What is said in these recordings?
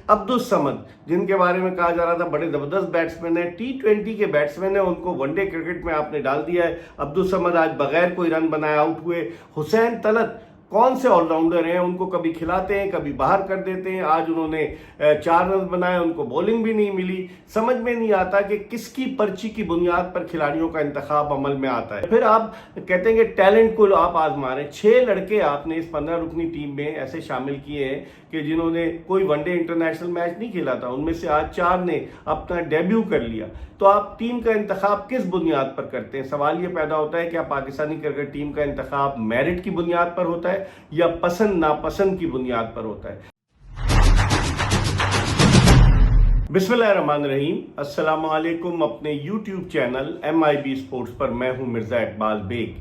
अब्दुल-समद, जिनके बारे में कहा जा रहा था बड़े ज़बरदस्त बैट्समैन है, T20 के बैट्समैन है, उनको वनडे क्रिकेट में आपने डाल दिया है। अब्दुल-समद आज बगैर कोई रन बनाए आउट हुए। हुसैन तलत कौन से ऑलराउंडर हैं, उनको कभी खिलाते हैं कभी बाहर कर देते हैं। आज उन्होंने 4 रन बनाए, उनको बॉलिंग भी नहीं मिली। समझ में नहीं आता कि किसकी पर्ची की बुनियाद पर खिलाड़ियों का इंतखाब अमल में आता है। फिर आप कहते हैं कि टैलेंट को आप आजमा रहे हैं। 6 लड़के आपने इस 15 रुकनी टीम में ऐसे शामिल किए हैं कि जिन्होंने कोई वनडे इंटरनेशनल मैच नहीं खेला था, उनमें से आज 4 ने अपना डेब्यू कर लिया। तो आप टीम का इंतखाब किस बुनियाद पर करते हैं? सवाल ये पैदा होता है, क्या पाकिस्तानी क्रिकेट टीम का इंतखाब मेरिट की बुनियाद पर होता है या पसंद नापसंद की बुनियाद पर होता है? बिस्मिल्लाहिर्रहमानिर्रहीम, अस्सलाम वालेकुम। अपने यूट्यूब चैनल MIB स्पोर्ट्स पर मैं हूं मिर्जा इकबाल बेग।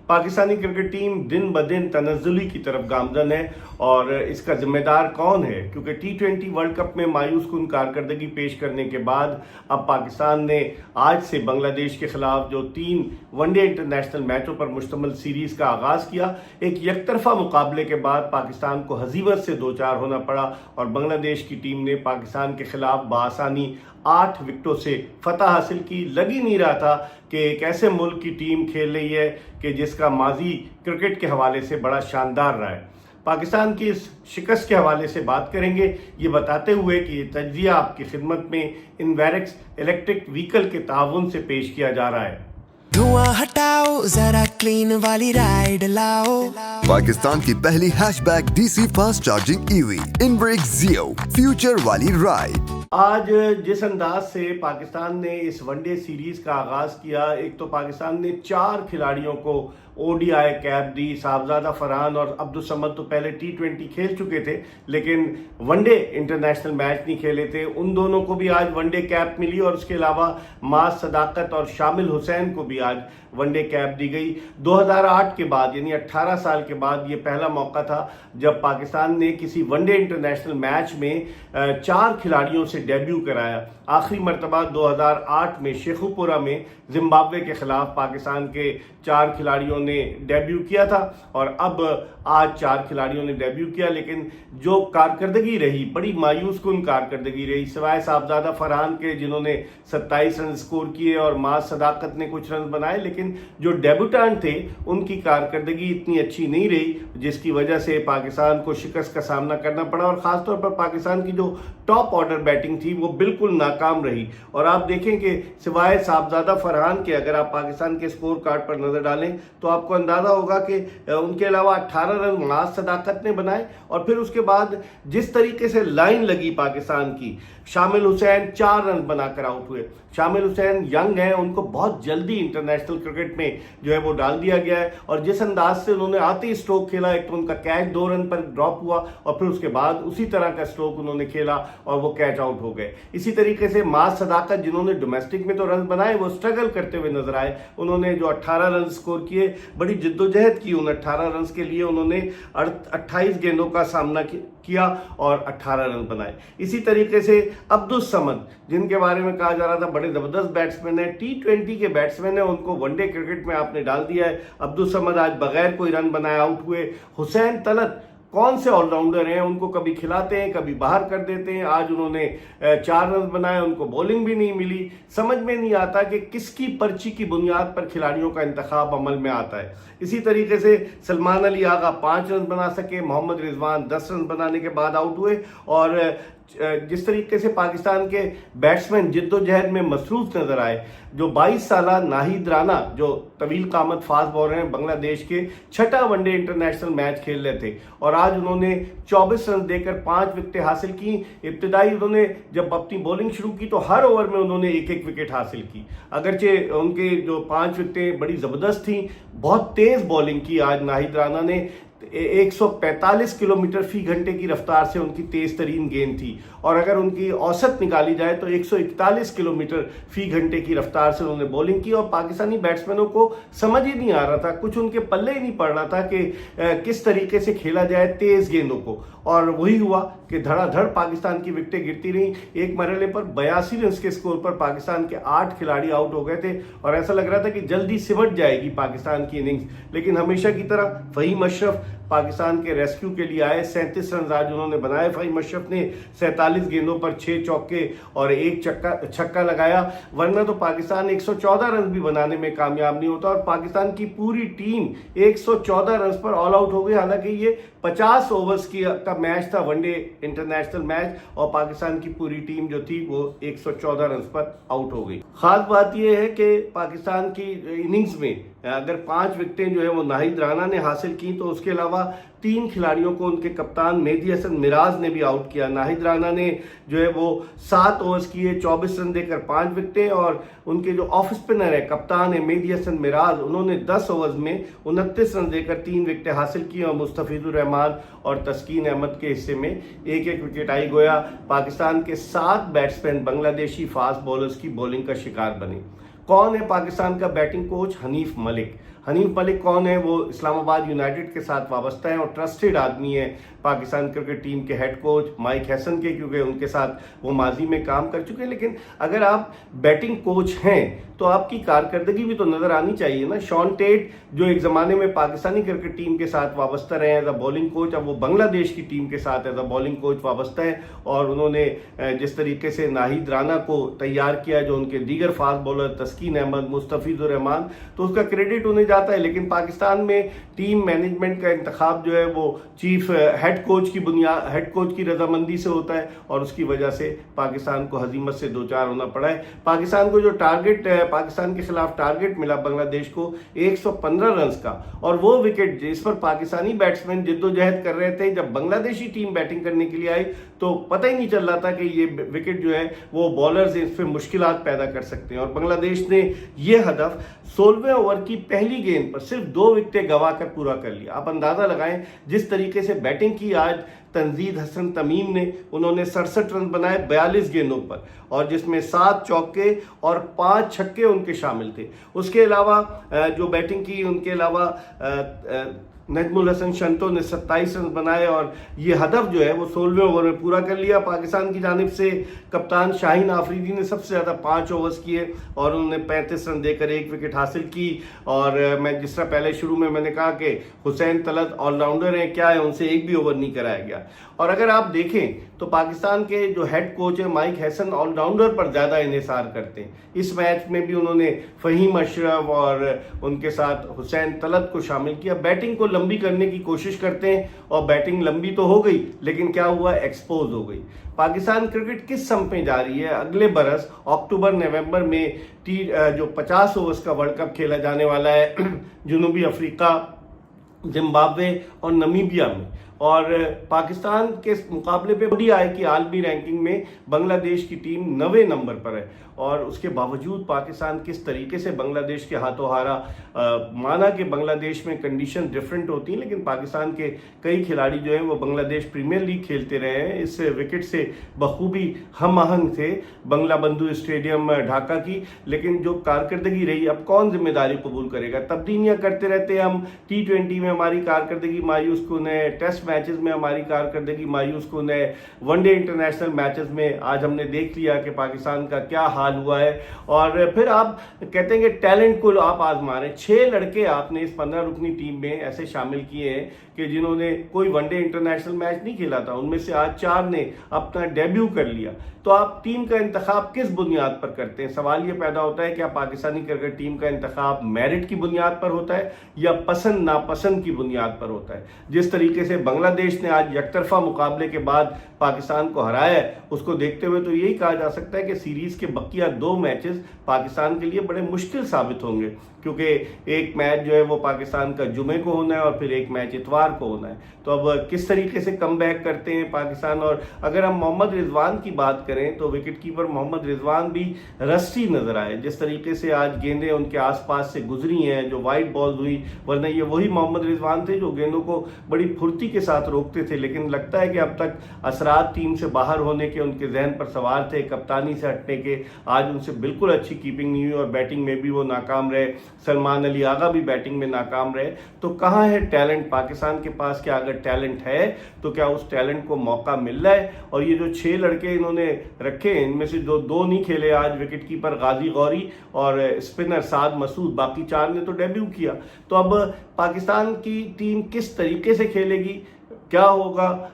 पाकिस्तानी क्रिकेट टीम दिन ब दिन तनज़्ज़ुली की तरफ गामज़न है और इसका जिम्मेदार कौन है? क्योंकि T20 वर्ल्ड कप में मायूस कुन कारकर्दगी पेश करने के बाद अब पाकिस्तान ने आज से बांग्लादेश के खिलाफ जो 3 वनडे इंटरनेशनल मैचों पर मुश्तमिल सीरीज़ का आगाज़ किया, एक यकतरफा मुकाबले के बाद पाकिस्तान को हज़ीमत से 2-4 होना पड़ा और बांग्लादेश की टीम ने पाकिस्तान के खिलाफ बआसानी 8 विकेटों से फतह हासिल की। लग ही नहीं रहा था कि एक ऐसे मुल्क की टीम खेल रही है कि जिसका माजी क्रिकेट के हवाले से बड़ा शानदार रहा है। पाकिस्तान की इस शिकस्त के हवाले से बात करेंगे, ये बताते हुए कि ये तज्जिया आपकी खिदमत में इनवेरेक्स इलेक्ट्रिक व्हीकल के ताउन से पेश किया जा रहा है। धुआं हटाओ, जरा क्लीन वाली राइड लाओ। पाकिस्तान की पहली hatchback DC fast charging EV इनब्रेक Zio future वाली राइड। आज जिस अंदाज से पाकिस्तान ने इस वनडे सीरीज का आगाज किया, एक तो पाकिस्तान ने 4 खिलाड़ियों को ODI कैप दी। साहबजादा फरहान और अब्दुल-समद तो पहले T20 खेल चुके थे लेकिन वनडे इंटरनेशनल मैच नहीं खेले थे, उन दोनों को भी आज वनडे कैप मिली और उसके अलावा मास सदाकत और शामिल हुसैन को भी आज वनडे कैप दी गई। 2008 के बाद यानी 18 साल के बाद ये पहला मौका था जब पाकिस्तान ने किसी वनडे इंटरनेशनल मैच में 4 खिलाड़ियों से डेब्यू कराया। आखिरी मरतबा 2008 में शेखुपुरा में जिम्बाब्वे के खिलाफ पाकिस्तान के 4 खिलाड़ियों ने डेब्यू किया था और अब आज 4 खिलाड़ियों ने डेब्यू किया। लेकिन जो कारकर्दगी रही, बड़ी मायूस कुन कारकर्दगी रही, सिवाय साहबजादा फरहान के जिन्होंने 27 रन स्कोर किए और मास सदाकत ने कुछ रन बनाए, लेकिन जो डेब्यूटेंट थे उनकी कारकर्दगी इतनी अच्छी नहीं रही, जिसकी वजह से पाकिस्तान को शिकस्त का सामना करना पड़ा और ख़ासतौर पर पाकिस्तान की जो टॉप ऑर्डर बैटिंग थी वो बिल्कुल नाकाम रही। और आप देखें कि सिवाय साहबजादा फरहान के अगर आप पाकिस्तान के स्कोर कार्ड पर नजर डालें तो आपको अंदाजा होगा कि उनके अलावा 18 रन मास सदाकत ने बनाए और फिर उसके बाद जिस तरीके से लाइन लगी पाकिस्तान की, शामिल हुसैन 4 रन बनाकर आउट हुए। शामिल हुसैन यंग हैं, उनको बहुत जल्दी इंटरनेशनल क्रिकेट में जो है वो डाल दिया गया है और जिस अंदाज से उन्होंने आते ही स्ट्रोक खेला, एक तो उनका कैच 2 रन पर ड्रॉप हुआ और फिर उसके बाद उसी तरह का स्ट्रोक उन्होंने खेला और वो कैच आउट हो गए। इसी तरीके से मास सदाकत जिन्होंने डोमेस्टिक में तो रन बनाए, वो स्ट्रगल करते हुए नजर आए। उन्होंने जो 18 रन स्कोर किए, बड़ी जिद्दोजहद की उन 18 रन के लिए, उन्होंने 28 गेंदों का सामना किया और 18 रन बनाए। इसी तरीके से अब्दुल-समद, जिनके बारे में कहा जा रहा था बड़े ज़बरदस्त बैट्समैन है, T20 के बैट्समैन है, उनको वनडे क्रिकेट में आपने डाल दिया है। अब्दुल-समद आज बगैर कोई रन बनाए आउट हुए। हुसैन तलत कौन से ऑलराउंडर हैं, उनको कभी खिलाते हैं कभी बाहर कर देते हैं। आज उन्होंने 4 रन बनाए, उनको बॉलिंग भी नहीं मिली। समझ में नहीं आता कि किसकी पर्ची की बुनियाद पर खिलाड़ियों का इंतखाब अमल में आता है। इसी तरीके से सलमान अली आगा 5 रन बना सके, मोहम्मद रिजवान 10 रन बनाने के बाद आउट हुए और जिस तरीके से पाकिस्तान के बैट्समैन जिद्दोजहद में मसरूफ नजर आए, जो 22 साला नाहिद राना जो तवील कामत फास्ट बॉलर हैं, बांग्लादेश के 6ठा वनडे इंटरनेशनल मैच खेल रहे थे और आज उन्होंने 24 रन देकर 5 विकेटें हासिल की। इब्तिदाई उन्होंने जब अपनी बॉलिंग शुरू की तो हर ओवर में उन्होंने 1-1 विकेट हासिल की। अगरचे उनके जो 5 विकेटें बड़ी ज़बरदस्त थी, बहुत तेज़ बॉलिंग की आज नाहिद राना ने। 145 किलोमीटर फी घंटे की रफ्तार से उनकी तेज तरीन गेंद थी और अगर उनकी औसत निकाली जाए तो 141 किलोमीटर फी घंटे की रफ्तार से उन्होंने बॉलिंग की और पाकिस्तानी बैट्समैनों को समझ ही नहीं आ रहा था, कुछ उनके पल्ले ही नहीं पड़ रहा था कि किस तरीके से खेला जाए तेज गेंदों को। और वही हुआ कि धड़ाधड़ पाकिस्तान की विकेटें गिरती रहीं। एक मरहले पर 82 रन के स्कोर पर पाकिस्तान के 8 खिलाड़ी आउट हो गए थे और ऐसा लग रहा था कि जल्दी सिमट जाएगी पाकिस्तान की इनिंग्स, लेकिन हमेशा की तरह फहीम अशरफ پاکستان کے ریسکیو کے لیے آئے. 37 رنز آج انہوں نے بنائے. فہیم اشرف نے 47 گیندوں پر 6 چوکے اور 1 چھکا لگایا, ورنہ تو پاکستان 114 رنز بھی بنانے میں کامیاب نہیں ہوتا, اور پاکستان کی پوری ٹیم 114 رنز پر آل آؤٹ ہو گئی. حالانکہ یہ 50 اوورز کا میچ تھا, ون ڈے انٹرنیشنل میچ, اور پاکستان کی پوری ٹیم جو تھی وہ 114 رنز پر آؤٹ ہو گئی. خاص بات یہ ہے کہ پاکستان کی اننگز میں اگر 5 وکٹیں جو ہے وہ ناہید رانا نے حاصل کی, تو اس کے علاوہ 3 کھلاڑیوں کو ان کے کپتان مہدی حسن میراز نے بھی آؤٹ کیا. ناہید رانا نے جو ہے وہ 7 اوورز کیے, 24 رن دے کر 5 وکٹیں, اور ان کے جو آف اسپنر ہے کپتان ہے مہدی حسن میراز, انہوں نے 10 اوورز میں 29 رن دے کر 3 وکٹیں حاصل کی, اور مستفیض الرحمان اور تسکین احمد کے حصے میں 1-1 وکٹ آئی. گویا پاکستان کے 7 بیٹسمین بنگلہ دیشی فاسٹ بولرز کی بولنگ کا شکار بنے. کون ہے پاکستان کا بیٹنگ کوچ؟ حنیف ملک. حنیف ملک کون ہے؟ وہ اسلام آباد یونائٹڈ کے ساتھ وابستہ ہیں اور ٹرسٹڈ آدمی ہے پاکستان کرکٹ ٹیم کے ہیڈ کوچ مائک ہیسن کے, کیونکہ ان کے ساتھ وہ ماضی میں کام کر چکے ہیں. لیکن اگر آپ بیٹنگ کوچ ہیں تو آپ کی کارکردگی بھی تو نظر آنی چاہیے نا. شان ٹیٹ جو ایک زمانے میں پاکستانی کرکٹ ٹیم کے ساتھ وابستہ رہے ایز اے بولنگ کوچ, اب وہ بنگلہ دیش کی ٹیم کے ساتھ ایز اے بولنگ کوچ وابستہ ہیں, اور انہوں نے جس طریقے سے ناہید رانا کو تیار کیا, جو ان کے دیگر فاسٹ بولر تسکین احمد, مستفیض الرحمان, تو اس کا کریڈٹ انہیں جاتا ہے. لیکن پاکستان میں ٹیم مینجمنٹ کا انتخاب جو ہے وہ چیف ہیڈ کوچ کی رضامندی سے ہوتا ہے, اور اس کی وجہ سے پاکستان کو ہزیمت سے دوچار ہونا پڑا ہے. پاکستان کو جو پاکستان کے خلاف ٹارگٹ ملا بنگلہ دیش کو 115 رنز کا, اور وہ وکٹ جس پر پاکستانی بیٹسمین جد و جہد کر رہے تھے, جب بنگلہ دیشی ٹیم بیٹنگ کرنے کے لیے آئی تو پتہ ہی نہیں چل رہا تھا کہ یہ وکٹ جو ہے وہ بولرز اس پہ مشکلات پیدا کر سکتے ہیں. اور بنگلہ دیش نے یہ ہدف 16ویں اوور کی پہلی گیند پر صرف 2 وکٹیں گوا کر پورا کر لیا. آپ اندازہ لگائیں جس طریقے سے بیٹنگ کی آج تنزید حسن تمیم نے, انہوں نے 67 رن بنائے 42 گیندوں پر, اور جس میں 7 چوکے اور 5 چھکے ان کے شامل تھے. اس کے علاوہ جو بیٹنگ کی, ان کے علاوہ نجم الحسن شنٹو نے 27 رن بنائے, اور یہ ہدف جو ہے وہ 16ویں اوور میں پورا کر لیا. پاکستان کی جانب سے کپتان شاہین آفریدی نے سب سے زیادہ 5 اوورز کیے, اور انہوں نے 35 رن دے کر 1 وکٹ حاصل کی. اور میں جس طرح پہلے شروع میں نے کہا کہ حسین طلعت آل راؤنڈر ہیں, کیا ہے, ان سے ایک بھی اوور نہیں کرایا گیا. اور اگر آپ دیکھیں تو پاکستان کے جو ہیڈ کوچ ہیں مائک ہیسن آل راؤنڈر پر زیادہ انحصار کرتے ہیں. اس میچ میں بھی انہوں نے فہیم اشرف اور ان کے ساتھ حسین طلعت کو شامل کیا. بیٹنگ کو لمبی کرنے کی کوشش کرتے ہیں, اور بیٹنگ لمبی تو ہو گئی, لیکن کیا ہوا, ایکسپوز ہو گئی. پاکستان کرکٹ کس سمت میں جا رہی ہے؟ اگلے برس اکتوبر نومبر میں جو 50 اوورز کا ورلڈ کپ کھیلا جانے والا ہے جنوبی افریقہ, زمبابوے اور نمیبیا میں, اور پاکستان کے مقابلے پہ ODI کی عالمی رینکنگ میں بنگلہ دیش کی ٹیم 9ویں نمبر پر ہے. اور اس کے باوجود پاکستان کس طریقے سے بنگلہ دیش کے ہاتھوں ہارا. مانا کہ بنگلہ دیش میں کنڈیشن ڈیفرنٹ ہوتی ہیں, لیکن پاکستان کے کئی کھلاڑی جو ہیں وہ بنگلہ دیش پریمیئر لیگ کھیلتے رہے ہیں, اس وکٹ سے بخوبی ہم آہنگ تھے بنگلہ بندھو اسٹیڈیم ڈھاکہ کی. لیکن جو کارکردگی رہی, اب کون ذمہ داری قبول کرے گا؟ تبدیلیاں کرتے رہتے ہم. T20 میں ہماری کارکردگی مایوس کن ہے, ٹیسٹ میچز میں ہماری کارکردگی مایوس کن ہے, ون ڈے انٹرنیشنل میچز میں آج ہم نے دیکھ لیا کہ پاکستان کا کیا حال ہوا ہے. اور پھر آپ کہتے ہیں کہ ٹیلنٹ کو آپ آزما رہے ہیں. 6 لڑکے آپ نے اس 15 رکنی ٹیم میں ایسے شامل کیے ہیں کہ جنہوں نے کوئی ون ڈے انٹرنیشنل میچ نہیں کھیلا تھا, ان میں سے آج 4 نے اپنا ڈیبیو کر لیا. تو آپ ٹیم کا انتخاب کس بنیاد پر کرتے ہیں؟ سوال یہ پیدا ہوتا ہے کہ پاکستانی کرکٹ ٹیم کا انتخاب میرٹ کی بنیاد پر ہوتا ہے یا پسند ناپسند کی بنیاد پر ہوتا ہے؟ جس طریقے سے بنگلہ دیش نے آج یک طرفہ مقابلے کے بعد پاکستان کو ہرایا ہے, اس کو دیکھتے ہوئے تو یہی کہا جا سکتا ہے کہ سیریز کے بقیہ 2 میچز پاکستان کے لیے بڑے مشکل ثابت ہوں گے, کیونکہ ایک میچ جو ہے وہ پاکستان کا جمعے کو ہونا ہے اور پھر ایک میچ اتوار کو ہونا ہے. تو اب کس طریقے سے کم بیک کرتے ہیں پاکستان؟ اور اگر ہم محمد رضوان کی بات کریں تو وکٹ کیپر محمد رضوان بھی رسٹی نظر آئے. جس طریقے سے آج گیندیں ان کے آس پاس سے گزری ہیں, جو وائٹ بالز ہوئی, ورنہ یہ وہی محمد رضوان تھے جو گیندوں کو بڑی پھرتی کے साथ रोकते थे, लेकिन लगता है कि अब तक असरात टीम से बाहर होने के उनके जहन पर सवार थे, कप्तानी से हटने के। आज उनसे बिल्कुल अच्छी कीपिंग नहीं हुई और बैटिंग में भी वो नाकाम रहे। सलमान अली आगा भी बैटिंग में नाकाम रहे। तो कहाँ है टैलेंट पाकिस्तान के पास? क्या अगर टैलेंट है तो क्या उस टैलेंट को मौका मिल रहा है? और ये जो 6 लड़के इन्होंने रखे, इनमें से जो 2 नहीं खेले आज, विकेट कीपर गाजी गौरी और स्पिनर साद मसूद, बाकी 4 ने तो डेब्यू किया। तो अब पाकिस्तान की टीम किस तरीके से खेलेगी, क्या होगा,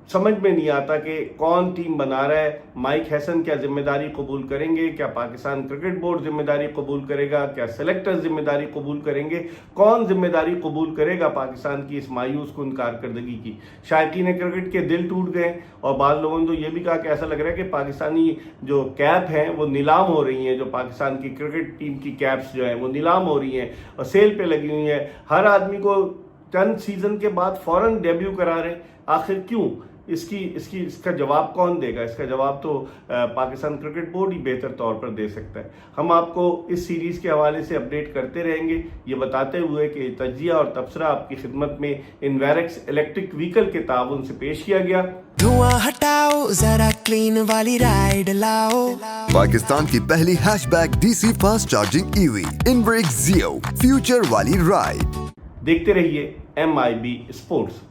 समझ में नहीं आता कि कौन टीम बना रहा है। माइक हैसन क्या जिम्मेदारी कबूल करेंगे? क्या पाकिस्तान क्रिकेट बोर्ड जिम्मेदारी कबूल करेगा? क्या सेलेक्टर्स जिम्मेदारी कबूल करेंगे? कौन जिम्मेदारी कबूल करेगा पाकिस्तान की इस मायूस कुन कारकर्दगी की? शायकीन क्रिकेट के दिल टूट गए और बाद लोगों ने तो ये भी कहा कि ऐसा लग रहा है कि पाकिस्तानी जो कैप हैं वो नीलाम हो रही हैं, जो पाकिस्तान की क्रिकेट टीम की कैप्स जो हैं वो नीलाम हो रही हैं और सेल पे लगी हुई हैं। हर आदमी को 10 सीजन के बाद फौरन डेब्यू करा रहे हैं, आखिर क्यों? इसका जवाब कौन देगा? इसका जवाब तो पाकिस्तान क्रिकेट बोर्ड ही बेहतर तौर पर दे सकता है। हम आपको इस सीरीज के हवाले से अपडेट करते रहेंगे, ये बताते हुए कि तज्जिया और तबसरा आपकी खिदमत में इनवेरेक्स इलेक्ट्रिक व्हीकल के ताउन से पेश किया गया। धुआं हटाओ जरा क्लीन वाली राइड लाओ। पाकिस्तान की पहली hatchback DC fast charging EV इनब्रेक जियो, फ्यूचर वाली राइड। देखते रहिए MIB स्पोर्ट्स।